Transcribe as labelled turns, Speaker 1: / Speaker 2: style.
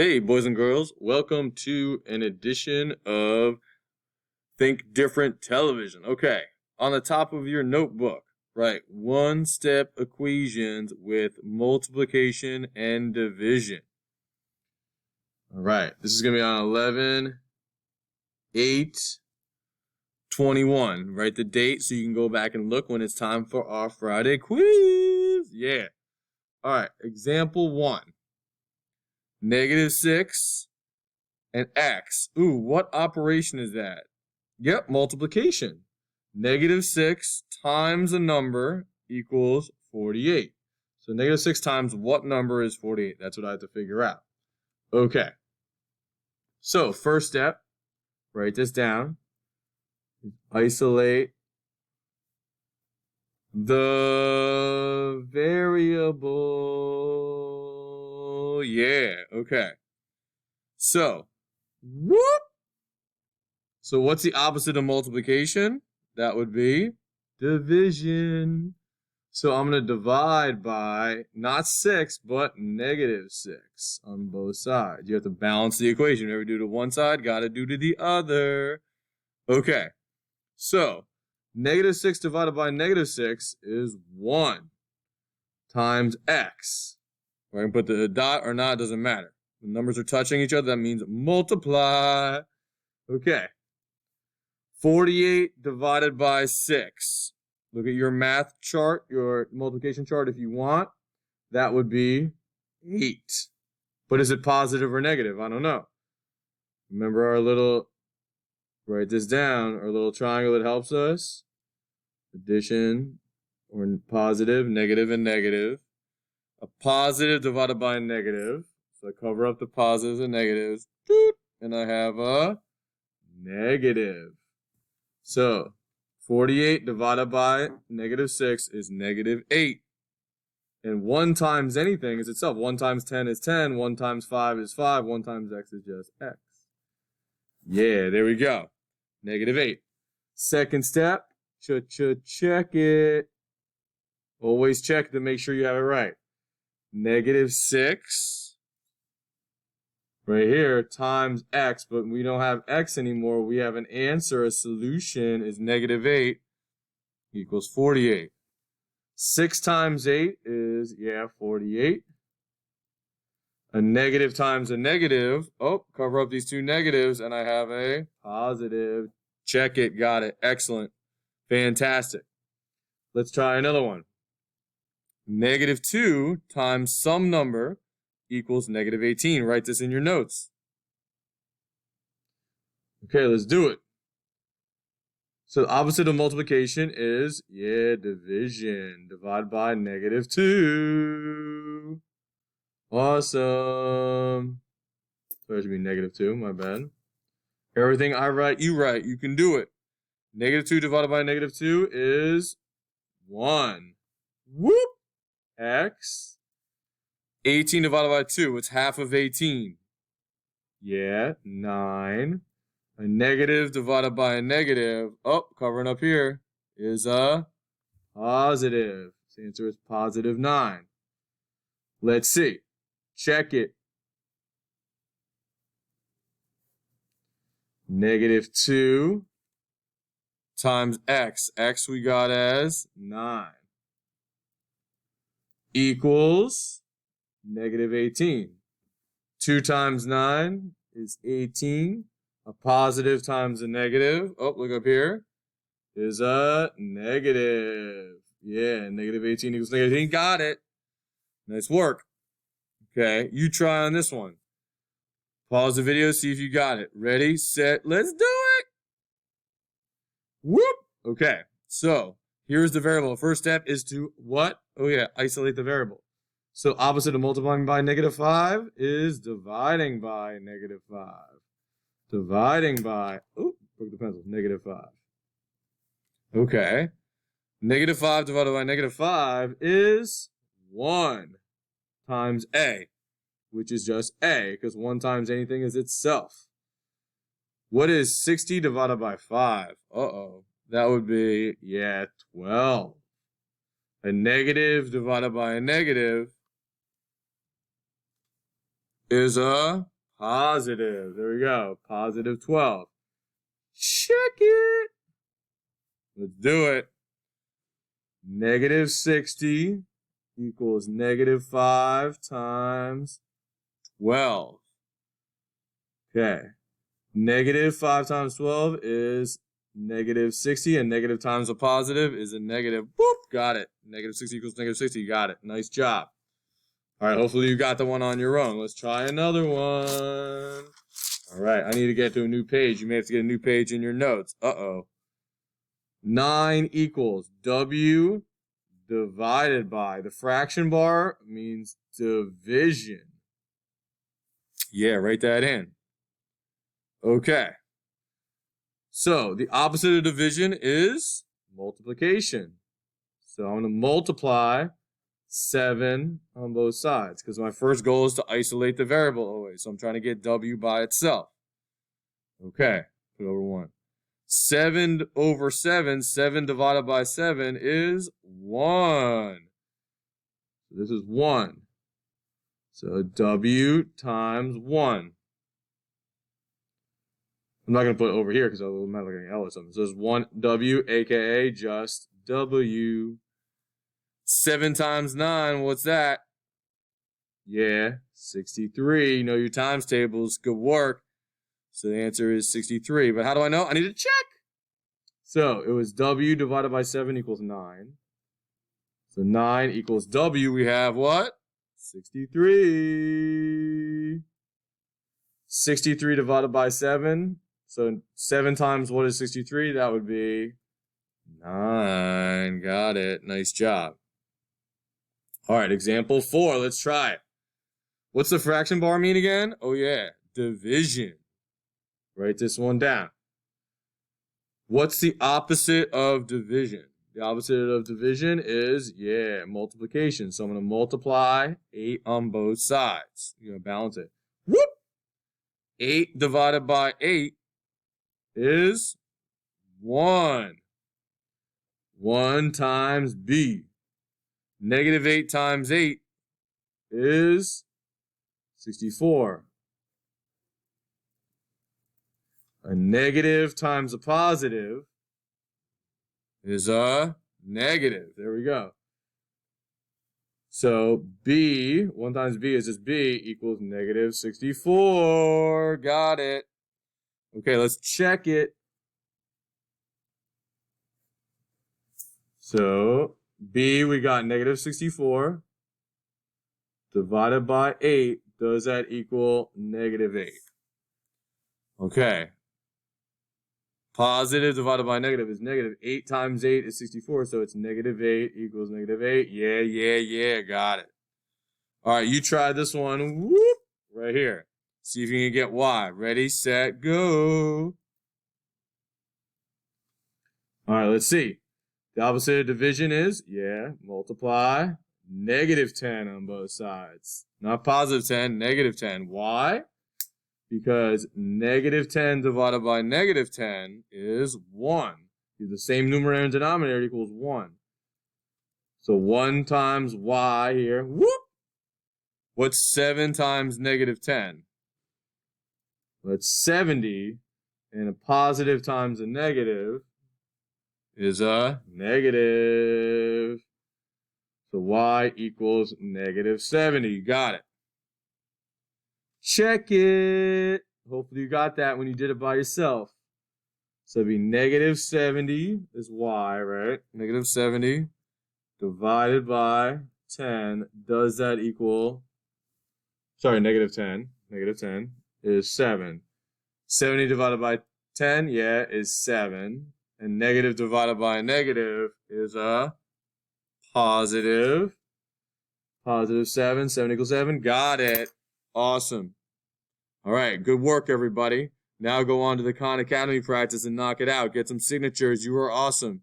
Speaker 1: Hey, boys and girls, welcome to an edition of Think Different Television. Okay, on the top of your notebook, write one-step equations with multiplication and division. All right, this is going to be on 11/8/21. Write the date so you can go back and look when it's time for our Friday quiz. Yeah. All right, example 1. -6 and x. Ooh, what operation is that? Yep, multiplication. -6 times a number equals 48. So -6 times what number is 48? That's what I have to figure out. Okay. So first step, write this down. Isolate the variable. Yeah, okay. So, whoop. So what's the opposite of multiplication? That would be division. So I'm going to divide by not 6, but -6 on both sides. You have to balance the equation. Whatever you do to one side, got to do to the other. Okay. So -6 divided by -6 is 1 times x. Where I can put the dot or not, doesn't matter. The numbers are touching each other, that means multiply. Okay. 48 divided by 6. Look at your math chart, your multiplication chart if you want. That would be 8. But is it positive or negative? I don't know. Remember our little, write this down, our little triangle that helps us. Addition, or positive, negative, and negative. A positive divided by a negative. So I cover up the positives and negatives. And I have a negative. So 48 divided by -6 is -8. And 1 times anything is itself. 1 times 10 is 10. 1 times 5 is 5. 1 times x is just x. Yeah, there we go. -8. Second step, check it. Always check to make sure you have it right. -6 right here times x, but we don't have x anymore. We have an answer, a solution is -8 equals 48. 6 times 8 is, 48. A negative times a negative. Oh, cover up these two negatives, and I have a positive. Check it, got it. Excellent. Fantastic. Let's try another one. -2 times some number equals -18. Write this in your notes. Okay, let's do it. So the opposite of multiplication is, division. Divide by -2. Awesome. So it should be -2, my bad. Everything I write, you write. You can do it. -2 divided by -2 is 1. Whoop! X. 18 divided by 2, it's half of 18. 9. A negative divided by a negative, covering up here, is a positive. The answer is +9. Let's see. Check it. -2 times x. X we got as 9. Equals -18. 2 times 9 is 18. A positive times a negative, look up here, is a negative. Yeah, -18 equals -18. Got it. Nice work. Okay, you try on this one. Pause the video, see if you got it. Ready, set, let's do it. Whoop. Okay, so here's the variable. First step is to what? Isolate the variable. So opposite of multiplying by -5 is dividing by -5. Dividing by, broke the pencil, -5. Okay. -5 divided by -5 is 1 times a, which is just a, because 1 times anything is itself. What is 60 divided by 5? That would be, 12. A negative divided by a negative. is a positive. There we go. Positive 12. Check it. Let's do it. Negative 60 equals negative 5 times 12. Okay. Negative 5 times 12 is negative 60, and negative times a positive is a negative. Whoop, got it. Negative 60 equals negative 60. Got it. Nice job. All right, hopefully you got the one on your own. Let's try another one. All right, I need to get to a new page. You may have to get a new page in your notes. Uh-oh. 9 equals W divided by. The fraction bar means division. Yeah, write that in. Okay. So the opposite of division is multiplication. So I'm going to multiply 7 on both sides because my first goal is to isolate the variable always. So I'm trying to get W by itself. Okay, put over 1. 7 over 7, 7 divided by 7 is 1. So this is 1. So W times 1. I'm not going to put it over here because I'll matter like an L or something. So it's 1W, aka just W. 7 times 9, what's that? Yeah, 63. You know your times tables. Good work. So the answer is 63. But how do I know? I need to check. So it was W divided by 7 equals 9. So 9 equals W. We have what? 63. 63 divided by 7. So 7 times what is 63? That would be 9. Got it. Nice job. All right, example 4. Let's try it. What's the fraction bar mean again? Oh, yeah, division. Write this one down. What's the opposite of division? The opposite of division is, yeah, multiplication. So I'm going to multiply 8 on both sides. You're going to balance it. Whoop! 8 divided by 8 is 1. 1 times B. Negative 8 times 8 is 64. A negative times a positive is a negative. There we go. So B, 1 times B is just B, equals negative 64. Got it. Okay, let's check it. So B, we got negative 64 divided by 8. Does that equal negative 8? Okay. Positive divided by negative is negative. 8 times 8 is 64, so it's negative 8 equals negative 8. Yeah. Got it. All right, you try this one. Whoop, right here. See if you can get Y. Ready, set, go. All right, let's see. The opposite of division is, yeah, multiply negative 10 on both sides. Not positive 10, negative 10. Why? Because negative 10 divided by negative 10 is 1. You have the same numerator and denominator equals 1. So 1 times Y here. Whoop! What's 7 times negative 10? That's 70. And a positive times a negative is a negative. So Y equals negative 70. You got it. Check it. Hopefully you got that when you did it by yourself. So it'd be negative 70 is Y, right? Negative 70 divided by 10. Does that equal... Sorry, negative 10. Negative 10 is 7. 70 divided by 10, yeah, is 7. And negative divided by negative is a positive. Positive 7. 7 equals 7. Got it. Awesome. All right, good work, everybody. Now go on to the Khan Academy practice and knock it out. Get some signatures. You are awesome.